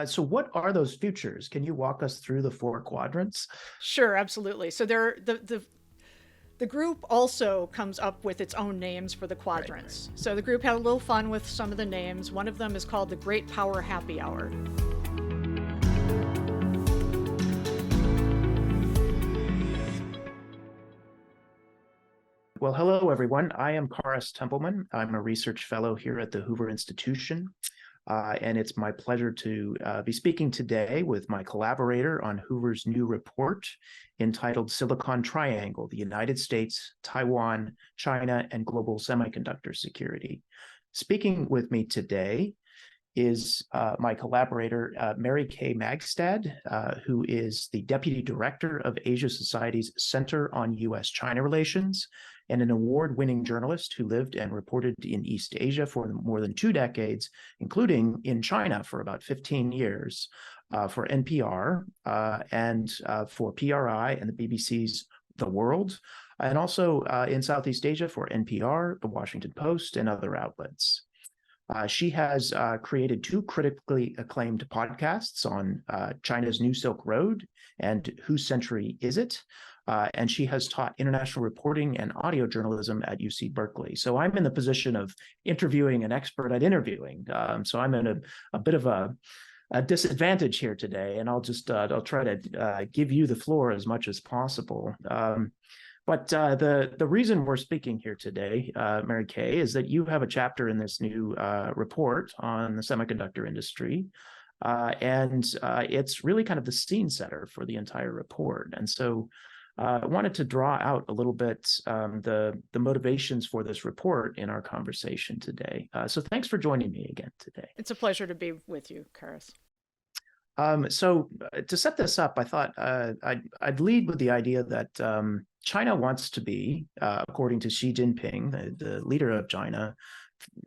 So what are those futures? Can you walk us through the four quadrants? Sure, absolutely. So the group also comes up with its own names for the Right, right. quadrants. So the group had a little fun with some of the names. One of them is called the Great Power Happy Hour. Well, hello, everyone. I am Kharis Templeman. I'm a research fellow here at the Hoover Institution. And it's my pleasure to be speaking today with my collaborator on Hoover's new report entitled Silicon Triangle, the United States, Taiwan, China, and Global Semiconductor Security. Speaking with me today is my collaborator, Mary Kay Magistad, who is the Deputy Director of Asia Society's Center on U.S. China Relations and an award-winning journalist who lived and reported in East Asia for more than 2 decades, including in China for about 15 years, for NPR and for PRI and the BBC's The World, and also in Southeast Asia for NPR, The Washington Post, and other outlets. She has created 2 critically acclaimed podcasts on China's New Silk Road and Whose Century Is It? And she has taught international reporting and audio journalism at UC Berkeley. So I'm in the position of interviewing an expert at interviewing. So I'm in a bit of a disadvantage here today, and I'll try to give you the floor as much as possible. But the reason we're speaking here today, Mary Kay, is that you have a chapter in this new report on the semiconductor industry, and it's really kind of the scene setter for the entire report. And so I wanted to draw out a little bit the motivations for this report in our conversation today. So thanks for joining me again today. It's a pleasure to be with you, Karis. So to set this up, I thought I'd lead with the idea that China wants to be, according to Xi Jinping, the leader of China,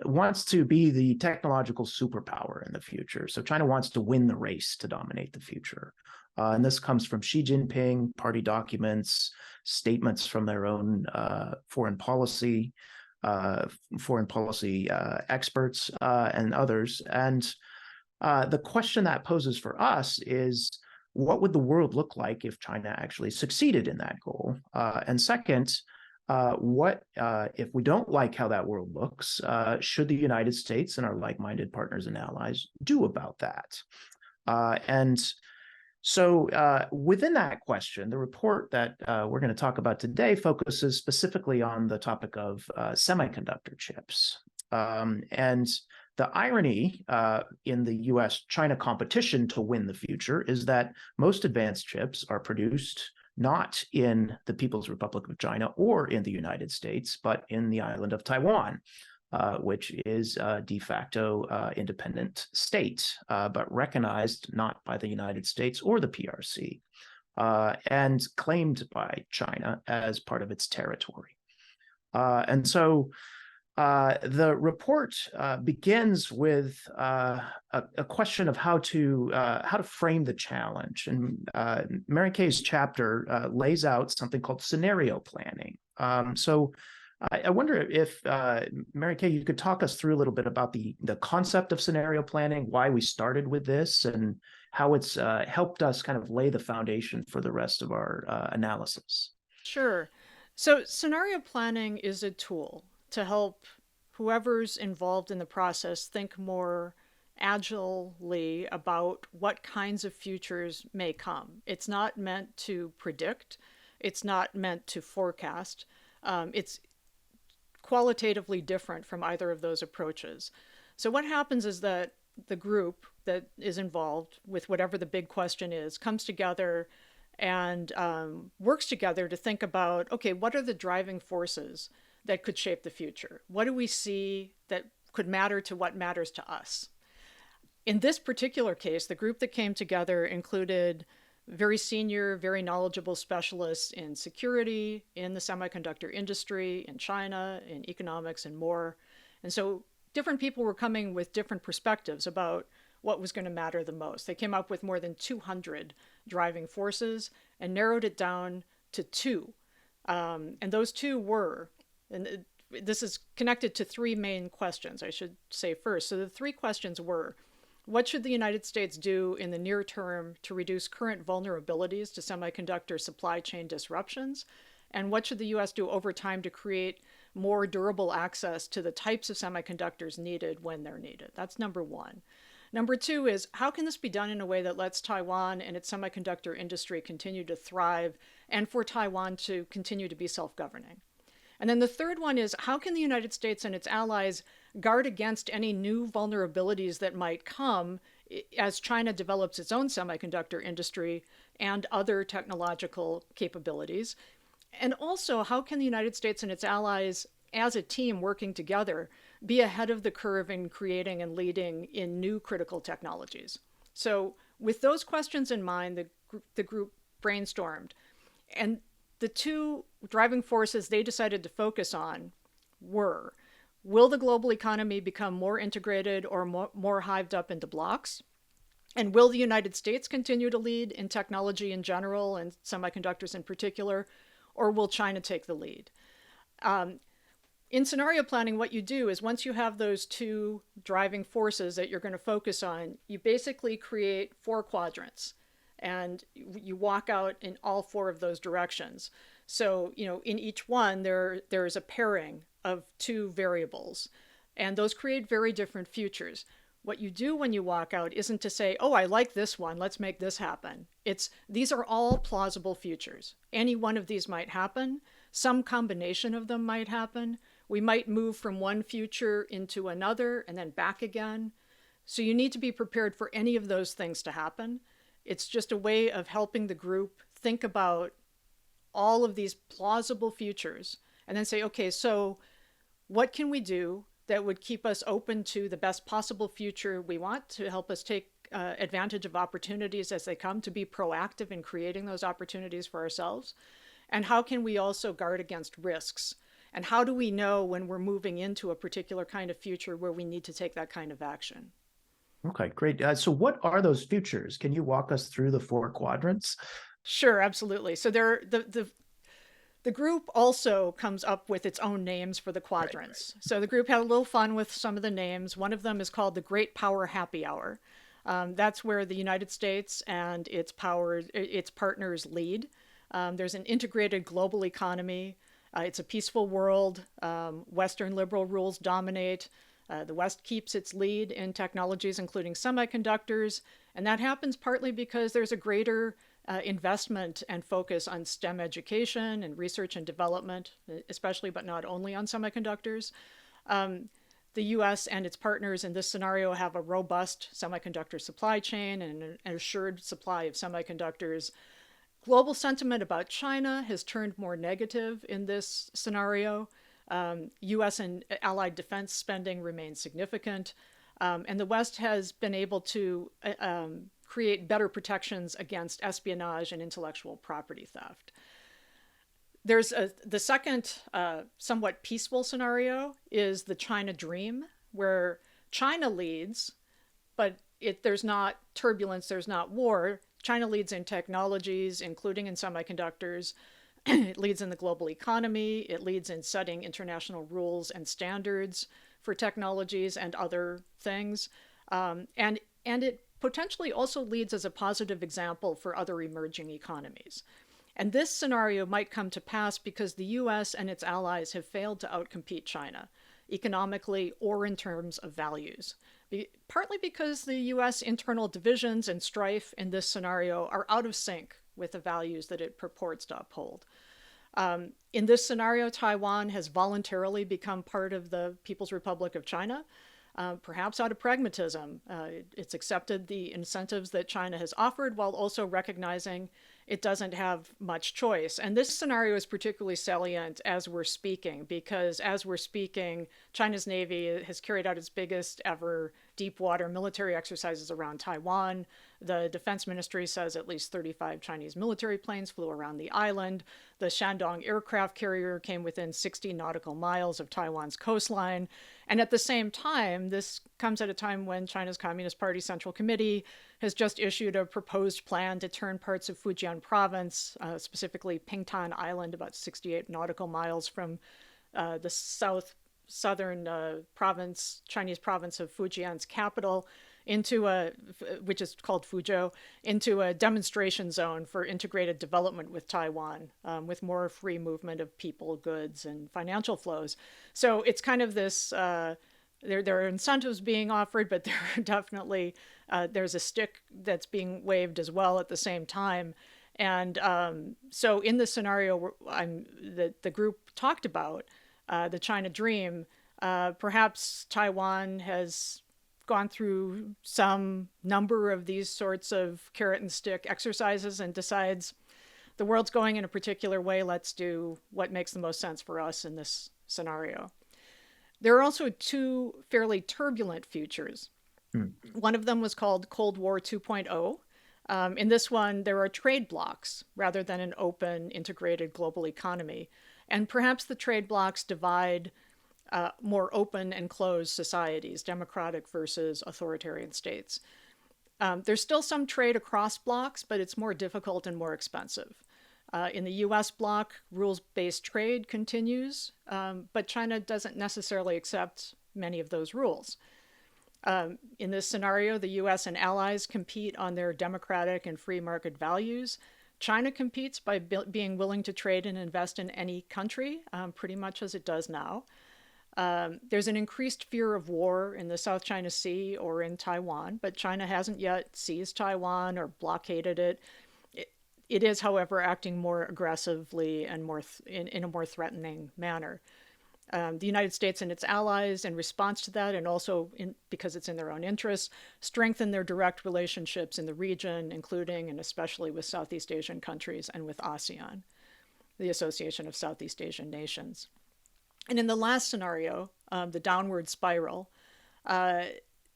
wants to be the technological superpower in the future. So China wants to win the race to dominate the future. And this comes from Xi Jinping, party documents, statements from their own foreign policy experts, and others. And the question that poses for us is, what would the world look like if China actually succeeded in that goal? And second, what if we don't like how that world looks, should the United States and our like-minded partners and allies do about that? And so within that question, the report that we're going to talk about today focuses specifically on the topic of semiconductor chips. And the irony in the U.S. China competition to win the future is that most advanced chips are produced not in the People's Republic of China or in the United States, but in the island of Taiwan, which is a de facto independent state, but recognized not by the United States or the PRC, and claimed by China as part of its territory. And so the report begins with a question of how to frame the challenge. And Mary Kay's chapter lays out something called scenario planning. So I wonder if, Mary Kay, you could talk us through a little bit about the concept of scenario planning, why we started with this, and how it's helped us kind of lay the foundation for the rest of our analysis. Sure. So scenario planning is a tool to help whoever's involved in the process think more agilely about what kinds of futures may come. It's not meant to predict, it's not meant to forecast. It's qualitatively different from either of those approaches. So, what happens is that the group that is involved with whatever the big question is comes together and works together to think about, okay, what are the driving forces that could shape the future? What do we see that could matter to what matters to us? In this particular case, the group that came together included very senior, very knowledgeable specialists in security, in the semiconductor industry, in China, in economics, and more. And so different people were coming with different perspectives about what was going to matter the most. They came up with more than 200 driving forces and narrowed it down to 2. And those 2 were, and this is connected to 3 main questions, I should say first. So the 3 questions were, what should the United States do in the near term to reduce current vulnerabilities to semiconductor supply chain disruptions? And what should the US do over time to create more durable access to the types of semiconductors needed when they're needed? That's number one. Number two is, how can this be done in a way that lets Taiwan and its semiconductor industry continue to thrive and for Taiwan to continue to be self-governing? And then the third one is, how can the United States and its allies guard against any new vulnerabilities that might come as China develops its own semiconductor industry and other technological capabilities? And also, how can the United States and its allies, as a team working together, be ahead of the curve in creating and leading in new critical technologies? So with those questions in mind, the group brainstormed. And the two driving forces they decided to focus on were, will the global economy become more integrated or more hived up into blocks? And will the United States continue to lead in technology in general and semiconductors in particular, or will China take the lead? In scenario planning, what you do is once you have those two driving forces that you're going to focus on, you basically create 4 quadrants. And you walk out in all 4 of those directions. So, in each one, there is a pairing of 2 variables. And those create very different futures. What you do when you walk out isn't to say, oh, I like this one, let's make this happen. These are all plausible futures. Any one of these might happen. Some combination of them might happen. We might move from one future into another and then back again. So you need to be prepared for any of those things to happen. It's just a way of helping the group think about all of these plausible futures and then say, okay, so what can we do that would keep us open to the best possible future we want, to help us take advantage of opportunities as they come, to be proactive in creating those opportunities for ourselves? And how can we also guard against risks? And how do we know when we're moving into a particular kind of future where we need to take that kind of action? Okay, great. So what are those futures? Can you walk us through the 4 quadrants? Sure, absolutely. So the group also comes up with its own names for the quadrants. Right. So the group had a little fun with some of the names. One of them is called the Great Power Happy Hour. That's where the United States and its partners lead. There's an integrated global economy. It's a peaceful world. Western liberal rules dominate. The West keeps its lead in technologies, including semiconductors. And that happens partly because there's a greater investment and focus on STEM education and research and development, especially but not only on semiconductors. The U.S. and its partners in this scenario have a robust semiconductor supply chain and an assured supply of semiconductors. Global sentiment about China has turned more negative in this scenario. U.S. and allied defense spending remains significant. And the West has been able to create better protections against espionage and intellectual property theft. There's the second somewhat peaceful scenario is the China dream, where China leads, but there's not turbulence, there's not war. China leads in technologies, including in semiconductors. It leads in the global economy. It leads in setting international rules and standards for technologies and other things. And it potentially also leads as a positive example for other emerging economies. And this scenario might come to pass because the US and its allies have failed to outcompete China, economically or in terms of values. Partly because the US internal divisions and strife in this scenario are out of sync with the values that it purports to uphold. In this scenario, Taiwan has voluntarily become part of the People's Republic of China, perhaps out of pragmatism. It's accepted the incentives that China has offered while also recognizing it doesn't have much choice. And this scenario is particularly salient as we're speaking, because as we're speaking, China's Navy has carried out its biggest ever deep water military exercises around Taiwan. The Defense Ministry says at least 35 Chinese military planes flew around the island. The Shandong aircraft carrier came within 60 nautical miles of Taiwan's coastline. And at the same time, this comes at a time when China's Communist Party Central Committee has just issued a proposed plan to turn parts of Fujian province, specifically Pingtan Island, about 68 nautical miles from the southern province, Chinese province of Fujian's capital, which is called Fuzhou, into a demonstration zone for integrated development with Taiwan, with more free movement of people, goods, and financial flows. So it's kind of this. There are incentives being offered, but there are definitely there's a stick that's being waved as well at the same time. And so in the scenario the group talked about, the China Dream, perhaps Taiwan has gone through some number of these sorts of carrot and stick exercises and decides the world's going in a particular way. Let's do what makes the most sense for us in this scenario. There are also two fairly turbulent futures. One of them was called Cold War 2.0. In this one, there are trade blocs rather than an open, integrated global economy. And perhaps the trade blocs divide more open and closed societies, democratic versus authoritarian states. There's still some trade across blocs, but it's more difficult and more expensive. In the U.S. bloc, rules-based trade continues, but China doesn't necessarily accept many of those rules. In this scenario, the U.S. and allies compete on their democratic and free market values. China competes by being willing to trade and invest in any country, pretty much as it does now. There's an increased fear of war in the South China Sea or in Taiwan, but China hasn't yet seized Taiwan or blockaded it. It is, however, acting more aggressively and in a more threatening manner. The United States and its allies, in response to that, and also because it's in their own interests, strengthen their direct relationships in the region, including and especially with Southeast Asian countries and with ASEAN, the Association of Southeast Asian Nations. And in the last scenario, the downward spiral,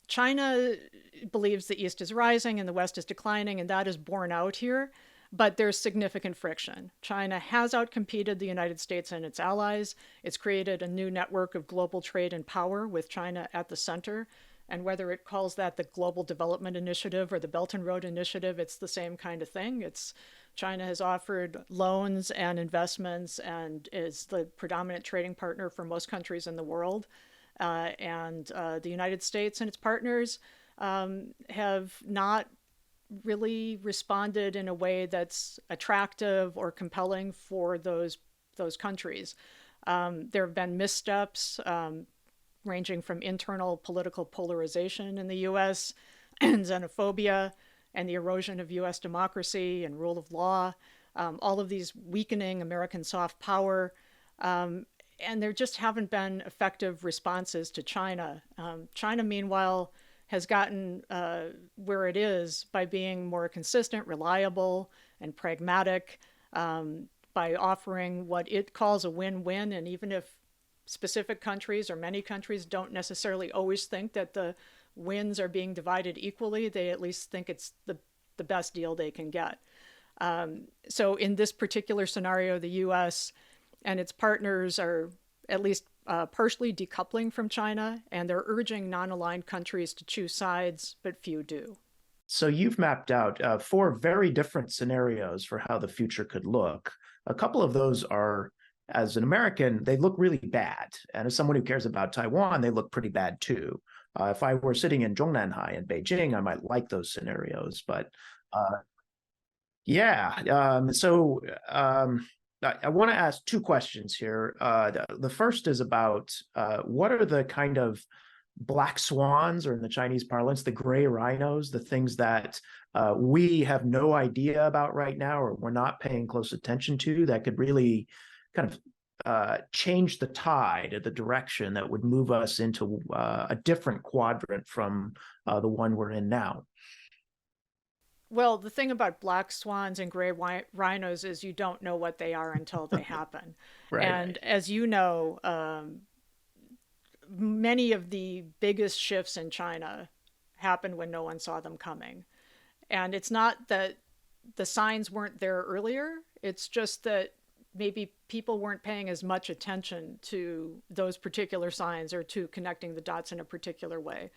China believes the East is rising and the West is declining, and that is borne out here. But there's significant friction. China has outcompeted the United States and its allies. It's created a new network of global trade and power with China at the center. And whether it calls that the Global Development Initiative or the Belt and Road Initiative, it's the same kind of thing. China has offered loans and investments and is the predominant trading partner for most countries in the world. And the United States and its partners have not really responded in a way that's attractive or compelling for those countries. There have been missteps ranging from internal political polarization in the U.S. and xenophobia and the erosion of U.S. democracy and rule of law, all of these weakening American soft power. And there just haven't been effective responses to China. China, meanwhile, has gotten where it is by being more consistent, reliable, and pragmatic, by offering what it calls a win-win. And even if specific countries or many countries don't necessarily always think that the wins are being divided equally, they at least think it's the best deal they can get. So in this particular scenario, the U.S. and its partners are at least partially decoupling from China, and they're urging non-aligned countries to choose sides, but few do. So you've mapped out 4 very different scenarios for how the future could look. A couple of those are, as an American, they look really bad. And as someone who cares about Taiwan, they look pretty bad too. If I were sitting in Zhongnanhai in Beijing, I might like those scenarios. But I want to ask 2 questions here. The first is about what are the kind of black swans, or in the Chinese parlance, the gray rhinos, the things that we have no idea about right now, or we're not paying close attention to, that could really kind of change the tide of the direction that would move us into a different quadrant from the one we're in now. Well, the thing about black swans and gray rhinos is you don't know what they are until they happen. Right. And as you know, many of the biggest shifts in China happened when no one saw them coming. And it's not that the signs weren't there earlier. It's just that maybe people weren't paying as much attention to those particular signs or to connecting the dots in a particular way.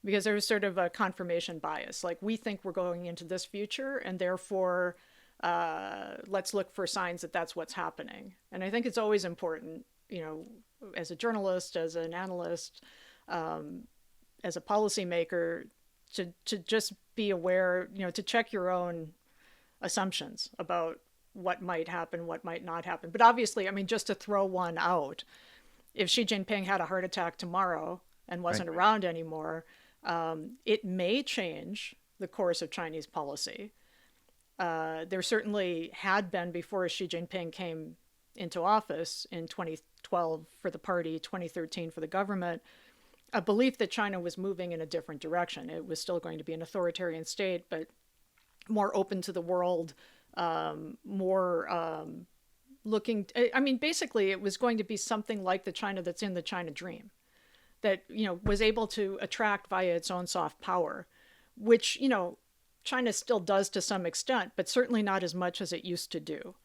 Because there's sort of a confirmation bias. Like, we think we're going into this future, and therefore let's look for signs that that's what's happening. And I think it's always important, as a journalist, as an analyst, as a policymaker, to just be aware, to check your own assumptions about what might happen, what might not happen. But obviously, I mean, just to throw one out, if Xi Jinping had a heart attack tomorrow and wasn't around anymore, it may change the course of Chinese policy. There certainly had been before Xi Jinping came into office in 2012 for the party, 2013 for the government, a belief that China was moving in a different direction. It was still going to be an authoritarian state, but more open to the world, more looking. I mean, basically, it was going to be something like the China that's in the China Dream, that was able to attract via its own soft power, which China still does to some extent, but certainly not as much as it used to do.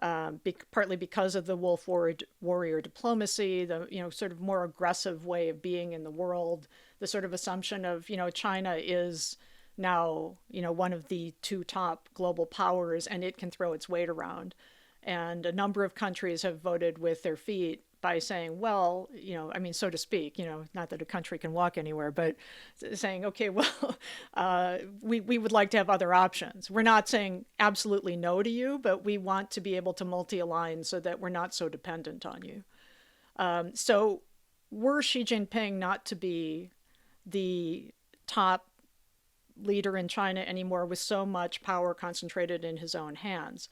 Partly because of the wolf warrior diplomacy, the sort of more aggressive way of being in the world, the sort of assumption of China is now one of the two top global powers and it can throw its weight around. And a number of countries have voted with their feet by saying, well, I mean, so to speak, not that a country can walk anywhere, but saying, okay, well, we would like to have other options. We're not saying absolutely no to you, but we want to be able to multi-align so that we're not so dependent on you. So were Xi Jinping not to be the top leader in China anymore with so much power concentrated in his own hands,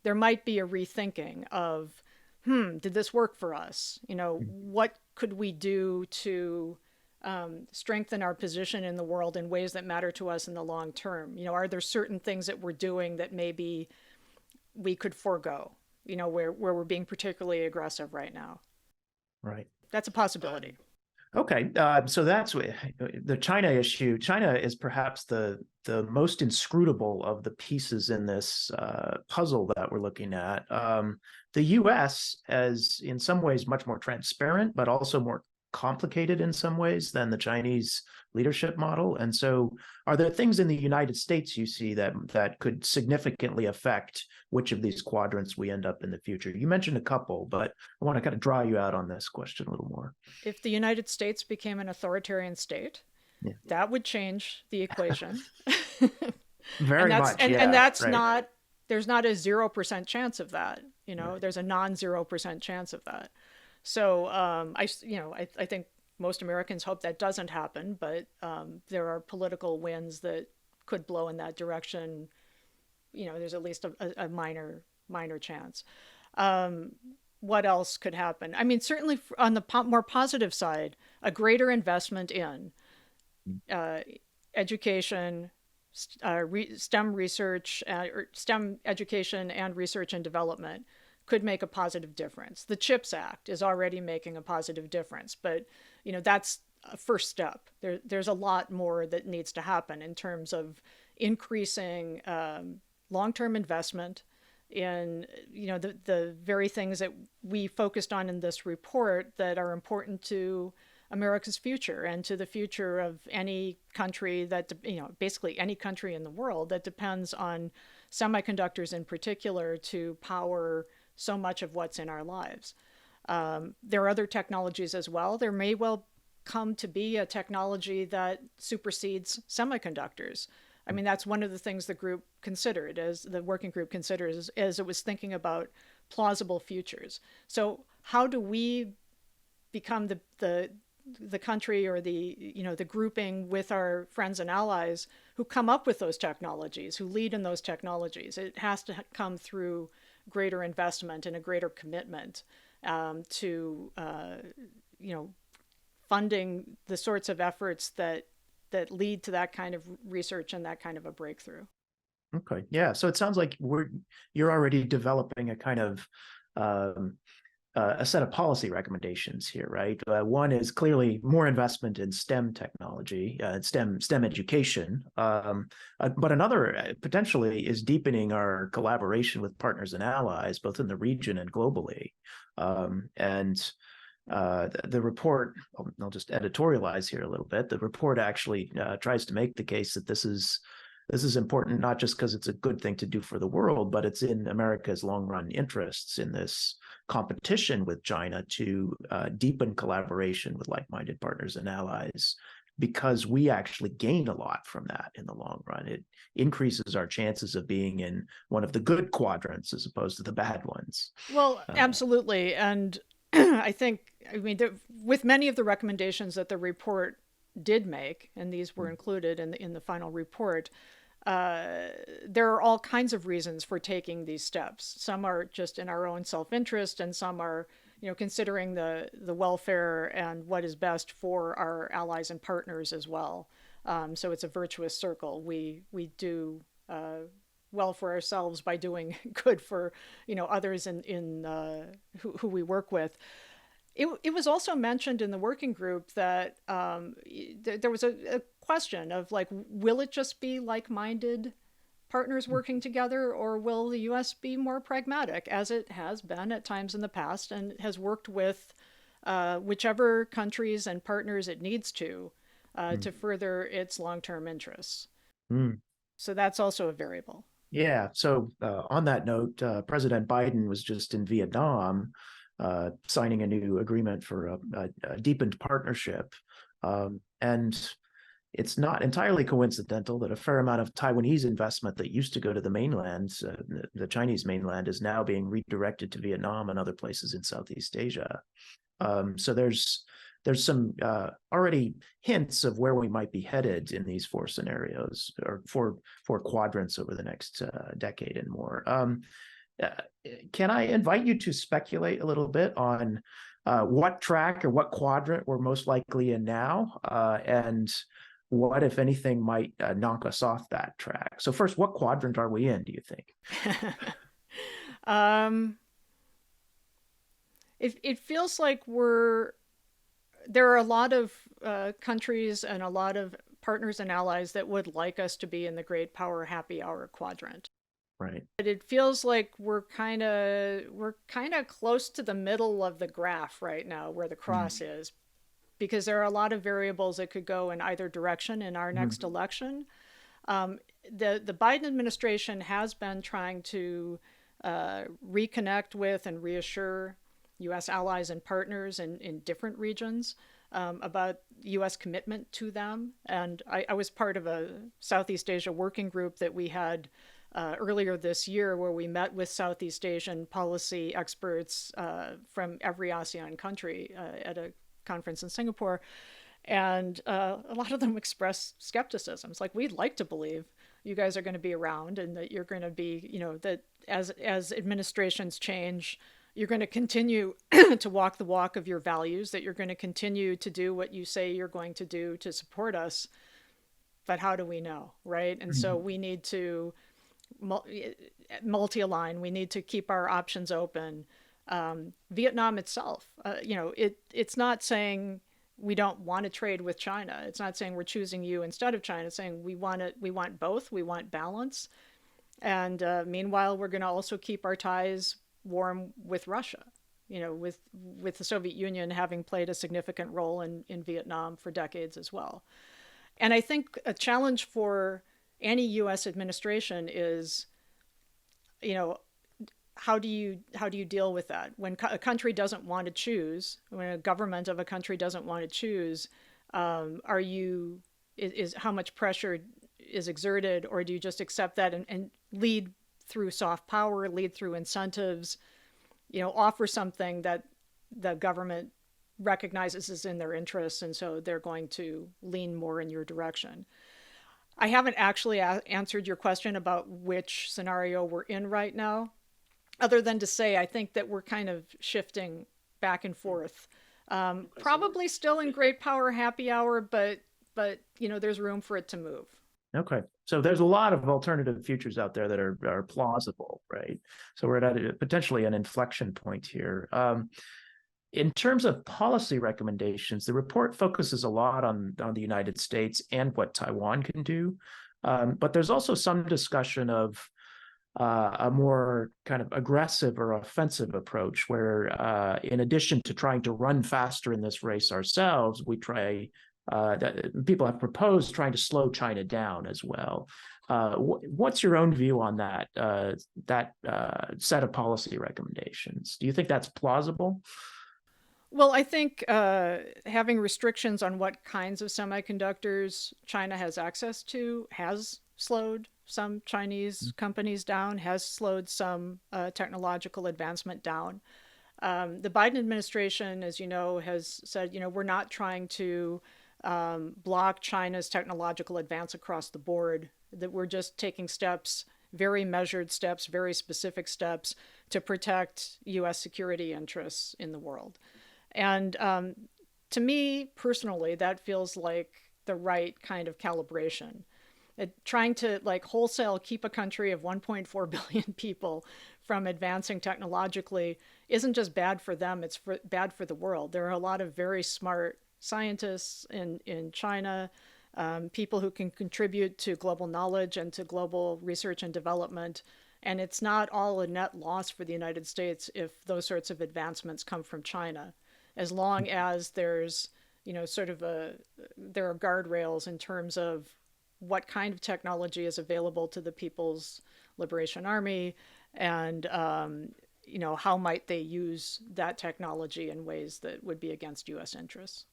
there might be a rethinking of, did this work for us? What could we do to strengthen our position in the world in ways that matter to us in the long term? Are there certain things that we're doing that maybe we could forego, where we're being particularly aggressive right now? Right. That's a possibility. Okay, so that's the China issue. China is perhaps the most inscrutable of the pieces in this puzzle that we're looking at. The U.S. is in some ways much more transparent, but also more complicated in some ways than the Chinese leadership model. And so are there things in the United States you see that could significantly affect which of these quadrants we end up in the future? You mentioned a couple, but I want to kind of draw you out on this question a little more. If the United States became an authoritarian state, that would change the equation. Very much. And that's not, there's not a 0% chance of that. There's a non-0% chance of that. So I think most Americans hope that doesn't happen, but there are political winds that could blow in that direction. There's at least a minor chance. What else could happen? I mean, certainly on the more positive side, a greater investment in education, STEM research, or STEM education and research and development could make a positive difference. The CHIPS Act is already making a positive difference, but that's a first step. There's a lot more that needs to happen in terms of increasing long-term investment in the very things that we focused on in this report that are important to America's future and to the future of any country that, basically any country in the world that depends on semiconductors in particular to power so much of what's in our lives. There are other technologies as well. There may well come to be a technology that supersedes semiconductors. I mean, that's one of the things the group considered, as the working group considers, as it was thinking about plausible futures. So how do we become the country or the grouping with our friends and allies who come up with those technologies, who lead in those technologies? It has to come through greater investment and a greater commitment to funding the sorts of efforts that lead to that kind of research and that kind of a breakthrough. Okay, yeah. So it sounds like you're already developing a kind of a set of policy recommendations here, right? One is clearly more investment in STEM technology, STEM education, but another potentially is deepening our collaboration with partners and allies, both in the region and globally. The report, I'll just editorialize here a little bit. The report actually tries to make the case that this is important, not just because it's a good thing to do for the world, but it's in America's long-run interests in this competition with China to deepen collaboration with like-minded partners and allies because we actually gain a lot from that in the long run. It increases our chances of being in one of the good quadrants as opposed to the bad ones. Well, absolutely. And I think, with many of the recommendations that the report did make, and these were included in the final report, there are all kinds of reasons for taking these steps. Some are just in our own self-interest, and some are, considering the welfare and what is best for our allies and partners as well. So it's a virtuous circle. We do well for ourselves by doing good for others in who we work with. It was also mentioned in the working group that there was a question of, like, will it just be like-minded partners working together, or will the U.S. be more pragmatic, as it has been at times in the past, and has worked with whichever countries and partners it needs to further its long-term interests. So that's also a variable. Yeah. So on that note, President Biden was just in Vietnam signing a new agreement for a deepened partnership. And it's not entirely coincidental that a fair amount of Taiwanese investment that used to go to the mainland, the Chinese mainland, is now being redirected to Vietnam and other places in Southeast Asia. So there's some already hints of where we might be headed in these four scenarios, or four quadrants over the next decade and more. Can I invite you to speculate a little bit on what track or what quadrant we're most likely in now, and what, if anything, might knock us off that track? So first, what quadrant are we in, do you think? It feels like there are a lot of countries and a lot of partners and allies that would like us to be in the great power happy hour quadrant. Right. But it feels like we're kind of close to the middle of the graph right now, where the cross is, because there are a lot of variables that could go in either direction in our next election. The Biden administration has been trying to reconnect with and reassure U.S. allies and partners in different regions about U.S. commitment to them. And I was part of a Southeast Asia working group that we had earlier this year, where we met with Southeast Asian policy experts from every ASEAN country at a conference in Singapore. And a lot of them expressed skepticism. It's like, we'd like to believe you guys are going to be around, and that you're going to be, that as administrations change, you're going to continue to walk the walk of your values, that you're going to continue to do what you say you're going to do to support us. But how do we know, right? And so we need to multi-align. We need to keep our options open. Vietnam itself, it's not saying we don't want to trade with China. It's not saying we're choosing you instead of China. It's saying we want both. We want balance. And meanwhile, we're going to also keep our ties warm with Russia, with the Soviet Union having played a significant role in Vietnam for decades as well. And I think a challenge for any U.S. administration is, how do you deal with that when a country doesn't want to choose, when a government of a country doesn't want to choose? Is how much pressure is exerted, or do you just accept that and lead through soft power, lead through incentives, offer something that the government recognizes is in their interests, and so they're going to lean more in your direction? I haven't actually answered your question about which scenario we're in right now, other than to say I think that we're kind of shifting back and forth. Probably still in great power happy hour, but there's room for it to move. Okay. So there's a lot of alternative futures out there that are plausible, right? So we're at potentially an inflection point here. In terms of policy recommendations, the report focuses a lot on the United States and what Taiwan can do. But there's also some discussion of a more kind of aggressive or offensive approach, where in addition to trying to run faster in this race ourselves, people have proposed trying to slow China down as well. What's your own view on that set of policy recommendations? Do you think that's plausible? Well, I think having restrictions on what kinds of semiconductors China has access to has slowed some Chinese companies down, has slowed some technological advancement down. The Biden administration, as you know, has said, we're not trying to block China's technological advance across the board, that we're just taking steps, very measured steps, very specific steps to protect U.S. security interests in the world. And to me personally, that feels like the right kind of calibration. Trying to like wholesale keep a country of 1.4 billion people from advancing technologically isn't just bad for them, it's bad for the world. There are a lot of very smart scientists in China, people who can contribute to global knowledge and to global research and development. And it's not all a net loss for the United States if those sorts of advancements come from China, as long as there's, sort of there are guardrails in terms of what kind of technology is available to the People's Liberation Army, and how might they use that technology in ways that would be against U.S. interests.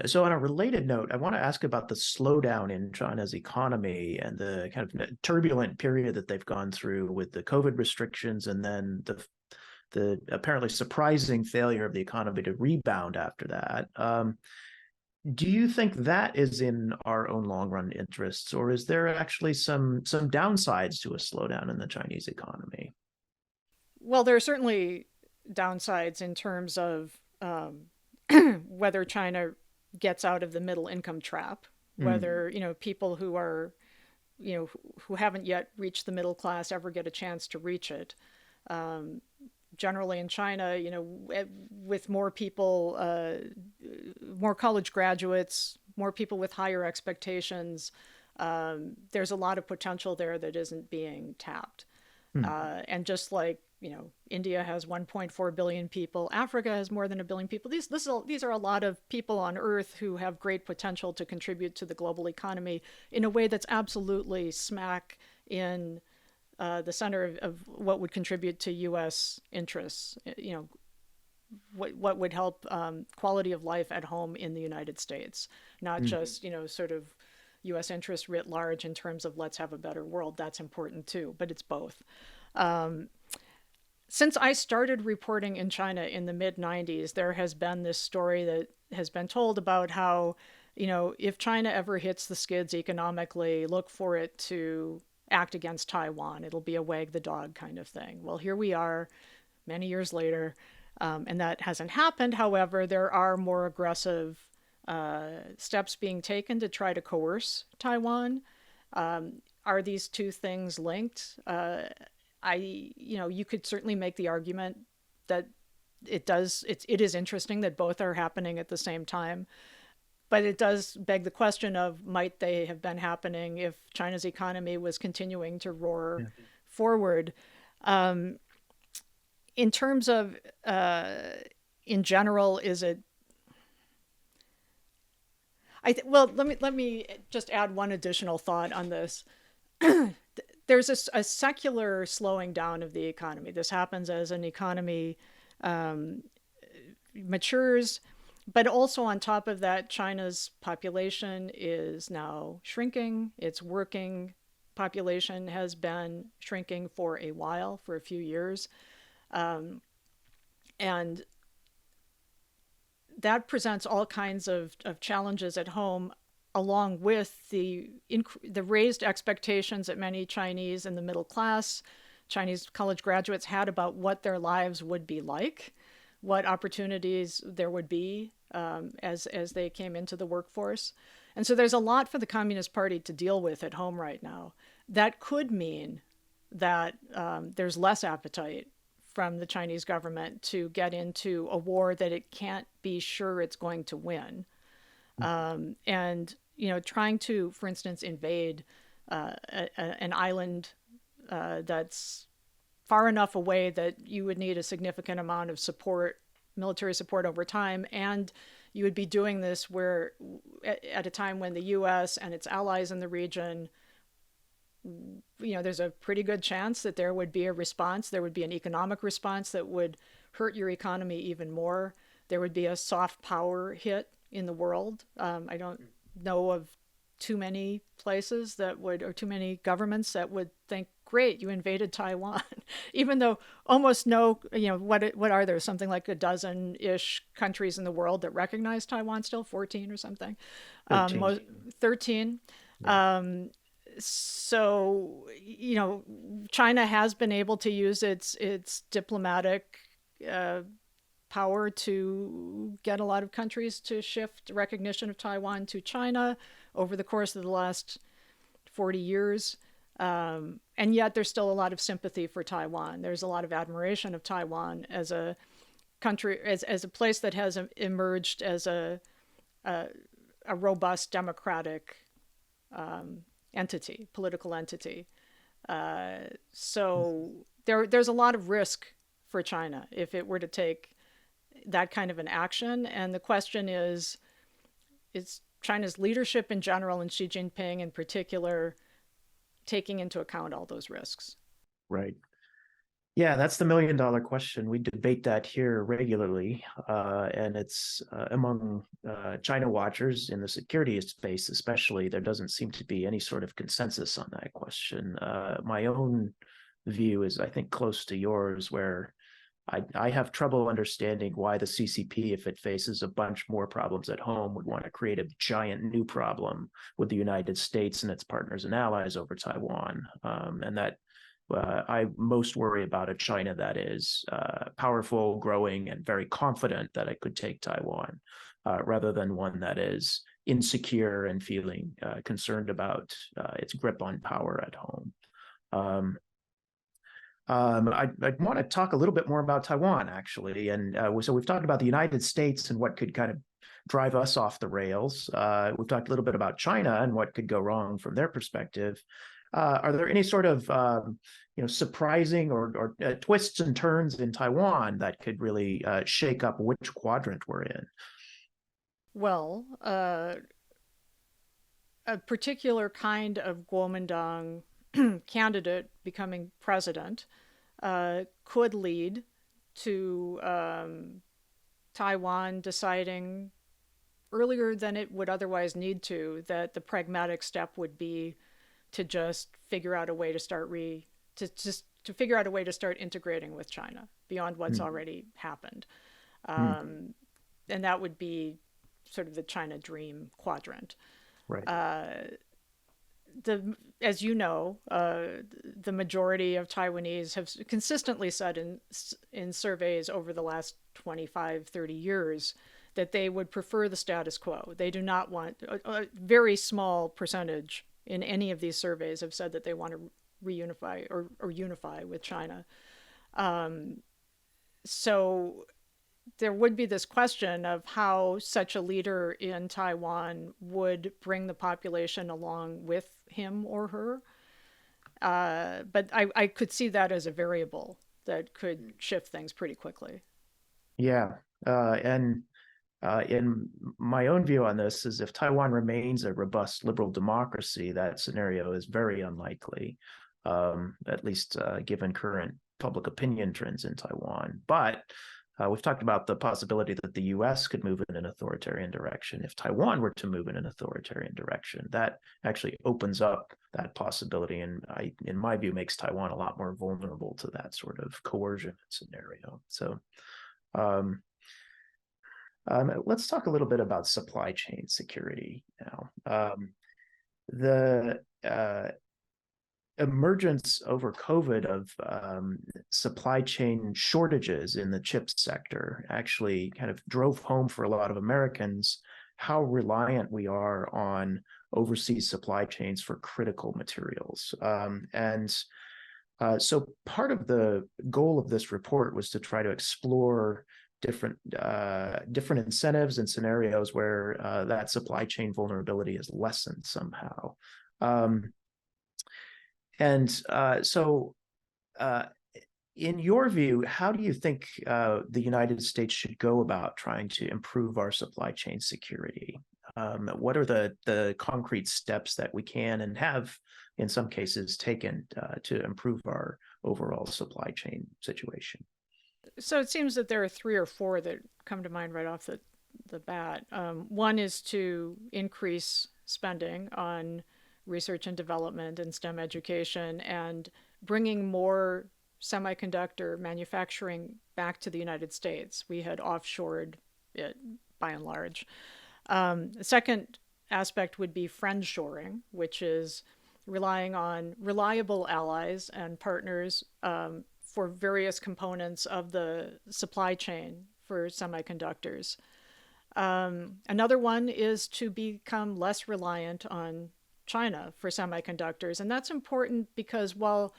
So on a related note, I want to ask about the slowdown in China's economy and the kind of turbulent period that they've gone through with the COVID restrictions, and then the apparently surprising failure of the economy to rebound after that. Do you think that is in our own long run interests, or is there actually some downsides to a slowdown in the Chinese economy? Well, there are certainly downsides in terms of whether China gets out of the middle income trap, Mm. whether people who are who haven't yet reached the middle class ever get a chance to reach it. Um, Generally in China, with more people, more college graduates, more people with higher expectations, there's a lot of potential there that isn't being tapped. Mm. And just like India has 1.4 billion people, Africa has more than a billion people. These are a lot of people on Earth who have great potential to contribute to the global economy in a way that's absolutely smack in the center of what would contribute to U.S. interests. What would help quality of life at home in the United States, not Mm. just sort of U.S. interests writ large in terms of let's have a better world. That's important too, but it's both. Um, since I started reporting in China in the mid 90s, there has been this story that has been told about how, if China ever hits the skids economically, look for it to act against Taiwan. It'll be a wag the dog kind of thing. Well, here we are many years later, and that hasn't happened. However, there are more aggressive steps being taken to try to coerce Taiwan. Are these two things linked? You could certainly make the argument that it is interesting that both are happening at the same time. But it does beg the question of, might they have been happening if China's economy was continuing to roar Yeah. forward? Um, in terms of, in general, is it? Well, let me just add one additional thought on this. There's a secular slowing down of the economy. This happens as an economy um, matures. But also on top of that, China's population is now shrinking. Its working population has been shrinking for a while, for a few years. Um, and that presents all kinds of challenges at home, along with the raised expectations that many Chinese in the middle class, Chinese college graduates had about what their lives would be like, what opportunities there would be as they came into the workforce. And so there's a lot for the Communist Party to deal with at home right now. That could mean that there's less appetite from the Chinese government to get into a war that it can't be sure it's going to win. And, trying to, for instance, invade an island that's far enough away that you would need a significant amount of support, military support over time, and you would be doing this where at a time when the U.S. and its allies in the region, there's a pretty good chance that there would be a response. There would be an economic response that would hurt your economy even more. there would be a soft power hit in the world. I don't know of too many places that would, or too many governments that would think, great, you invaded Taiwan, even though almost no, what are there? Something like a dozen-ish countries in the world that recognize Taiwan still, 14 or something. 13. 13. Yeah. So, China has been able to use its diplomatic power to get a lot of countries to shift recognition of Taiwan to China over the course of the last 40 years. And yet there's still a lot of sympathy for Taiwan. There's a lot of admiration of Taiwan as a country, as a place that has emerged as a robust democratic entity, political entity. So there's a lot of risk for China if it were to take that kind of an action. And the question is China's leadership in general and Xi Jinping in particular taking into account all those risks? Right. Yeah, that's the million-dollar question. We debate that here regularly, and it's among China watchers in the security space especially, there doesn't seem to be any sort of consensus on that question. My own view is, I think, close to yours, where I have trouble understanding why the CCP, if it faces a bunch more problems at home, would want to create a giant new problem with the United States and its partners and allies over Taiwan. And that I most worry about a China that is powerful, growing, and very confident that it could take Taiwan, rather than one that is insecure and feeling concerned about its grip on power at home. I want to talk a little bit more about Taiwan, actually. And so we've talked about the United States and what could kind of drive us off the rails. We've talked a little bit about China and what could go wrong from their perspective. Are there any sort of surprising or twists and turns in Taiwan that could really shake up which quadrant we're in? Well, a particular kind of Kuomintang candidate becoming president could lead to Taiwan deciding earlier than it would otherwise need to that the pragmatic step would be to just figure out a way to start figure out a way to start integrating with China beyond what's already happened. And that would be sort of the China dream quadrant. Right. As you know, the majority of Taiwanese have consistently said in surveys over the last 25, 30 years that they would prefer the status quo. They do not want, a very small percentage in any of these surveys have said that they want to reunify or unify with China. So there would be this question of how such a leader in Taiwan would bring the population along with him or her. But I could see that as a variable that could shift things pretty quickly. Yeah. And in my own view on this is if Taiwan remains a robust liberal democracy, that scenario is very unlikely, at least given current public opinion trends in Taiwan. But we've talked about the possibility that the U.S. could move in an authoritarian direction. If Taiwan were to move in an authoritarian direction, that actually opens up that possibility, and in my view, makes Taiwan a lot more vulnerable to that sort of coercion scenario. So let's talk a little bit about supply chain security now. The emergence over COVID of supply chain shortages in the chip sector actually kind of drove home for a lot of Americans how reliant we are on overseas supply chains for critical materials. So part of the goal of this report was to try to explore different incentives and scenarios where that supply chain vulnerability is lessened somehow. In your view, how do you think the United States should go about trying to improve our supply chain security? What are the concrete steps that we can and have, in some cases, taken to improve our overall supply chain situation? So it seems that there are three or four that come to mind right off the bat. One is to increase spending on research and development and STEM education and bringing more semiconductor manufacturing back to the United States. We had offshored it by and large. The second aspect would be friendshoring, which is relying on reliable allies and partners for various components of the supply chain for semiconductors. Another one is to become less reliant on China for semiconductors. And that's important because while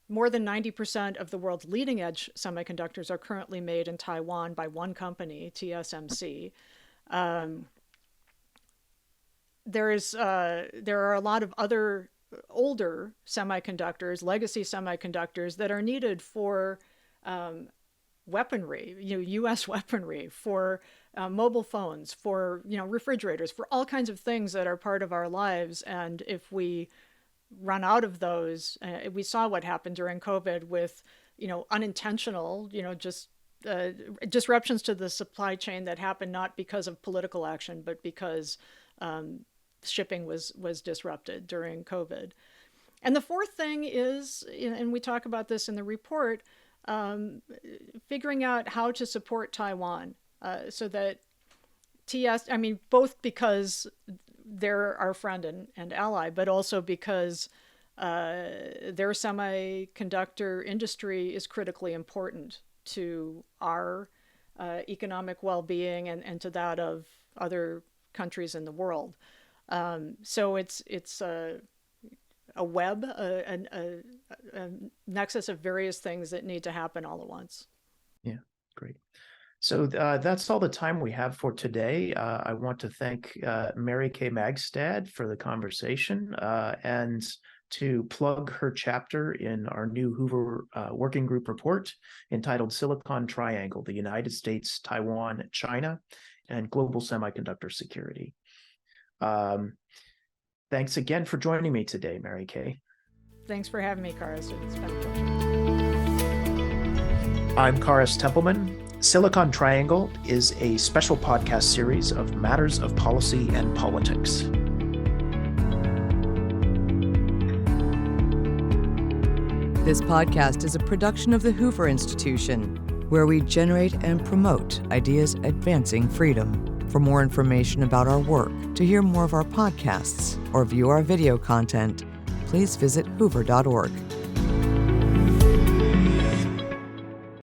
more than 90% of the world's leading edge semiconductors are currently made in Taiwan by one company, TSMC, there are a lot of other older semiconductors, legacy semiconductors that are needed for weaponry, U.S. weaponry, for mobile phones, for refrigerators, for all kinds of things that are part of our lives. And if we run out of those, we saw what happened during COVID with unintentional, just disruptions to the supply chain that happened not because of political action, but because shipping was disrupted during COVID. And the fourth thing is, and we talk about this in the report, figuring out how to support Taiwan so that both because they're our friend and ally, but also because their semiconductor industry is critically important to our economic well-being and to that of other countries in the world. So it's a web, a nexus of various things that need to happen all at once. Yeah, great. So that's all the time we have for today. I want to thank Mary Kay Magistad for the conversation and to plug her chapter in our new Hoover Working Group report entitled Silicon Triangle, the United States, Taiwan, China, and Global Semiconductor Security. Thanks again for joining me today, Mary Kay. Thanks for having me, Kharis. It's been a pleasure. I'm Kharis Templeman. Silicon Triangle is a special podcast series of matters of policy and politics. This podcast is a production of the Hoover Institution, where we generate and promote ideas advancing freedom. For more information about our work, to hear more of our podcasts, or view our video content, please visit hoover.org.